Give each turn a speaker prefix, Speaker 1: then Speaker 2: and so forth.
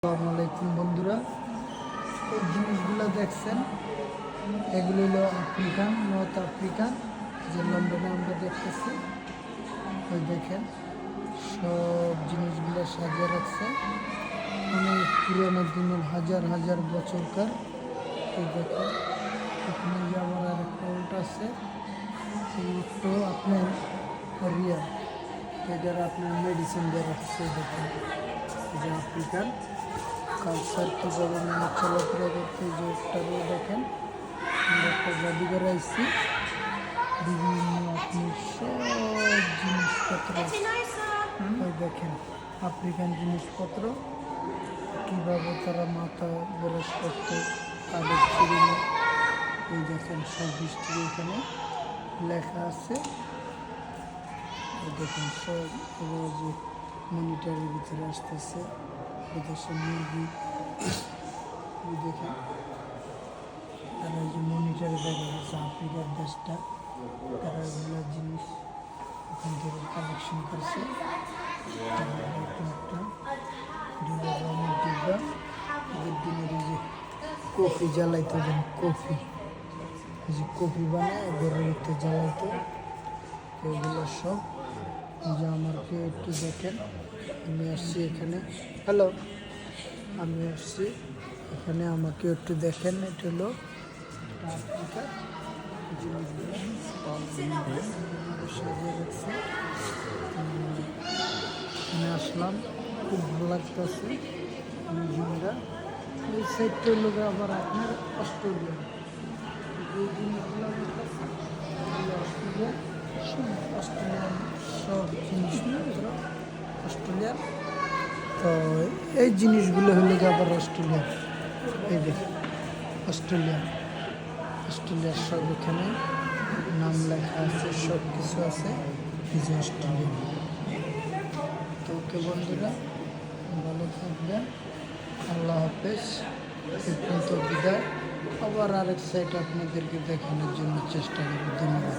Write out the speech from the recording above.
Speaker 1: আসসালামু আলাইকুম বন্ধুরা, এই জিনিসগুলো দেখছেন, এগুলো হলো আফ্রিকান, নর্থ আফ্রিকান, যে লন্ডনে আমরা দেখতেছি। ওই দেখেন সব জিনিসগুলো সাজিয়ে রাখছে, অনেক পুরোনো দিনের, হাজার হাজার বছরকার। এই দেখেন এখানে যে আবার আর একটা উল্ট আছে, সেই উল্টো আপনার রিয়া, এটার আপনার মেডিসিন দিয়ে রাখছে। দেখেন এই যে আফ্রিকান কালচার কীভাবে মানে চলাফেরা করতে, যে একটারও দেখেন আমরা একটা জাদুঘর আইসি, বিভিন্ন আপনি সব জিনিসপত্র ওই দেখেন আফ্রিকান জিনিসপত্র, কীভাবে তারা মাথা ব্রাশ করতে, কাদের চিরুনি। এই দেখেন সব হিস্ট্রি এখানে লেখা আছে। দেখেন সব যে মনিটরের ভিতরে আসতেছে, এদেশের মুরগি। দেখেন তারা এই যে মনিটরে দেখা যাচ্ছে আফ্রিকার দেশটা, তারা এগুলো জিনিস ওখান থেকে কালেকশন করছে। একটা রঙের ডিব্বা, আগের দিনের এই যে কফি জ্বালাইতো, যেন কফি, এই যে কফি বানায় ঘরের ভিতরে জ্বালাইতো, এগুলো সব। এই যে আমাকে একটু দেখেন, আমি আসছি এখানে, হ্যালো, আমি আসছি এখানে, আমাকে একটু দেখেন। এটা হলো আফ্রিকা, জিনিসগুলো সাজিয়ে রাখছে। এখানে আসলাম, খুব ভালো লাগতেছে মিউজিয়ামটা। এই সাইডটা হলো আবার আপনার অস্ট্রেলিয়া, এই জিনিসগুলো অস্ট্রেলিয়া, অস্ট্রেলিয়ান সব জিনিসপত্র অস্ট্রেলিয়ার। তো এই জিনিসগুলো হলো আবার অস্ট্রেলিয়ার। এই দেখেন অস্ট্রেলিয়ার সব এখানে নাম লেখা আছে, সব কিছু আছে। এই যে অস্ট্রেলিয়া। তো ওকে বন্ধুরা, ভালো থাকবেন, আল্লাহ হাফেজ, এই পর্যন্ত বিদায়। আবার আরেক সাইড আপনাদেরকে দেখানোর জন্য চেষ্টা করব। ধন্যবাদ।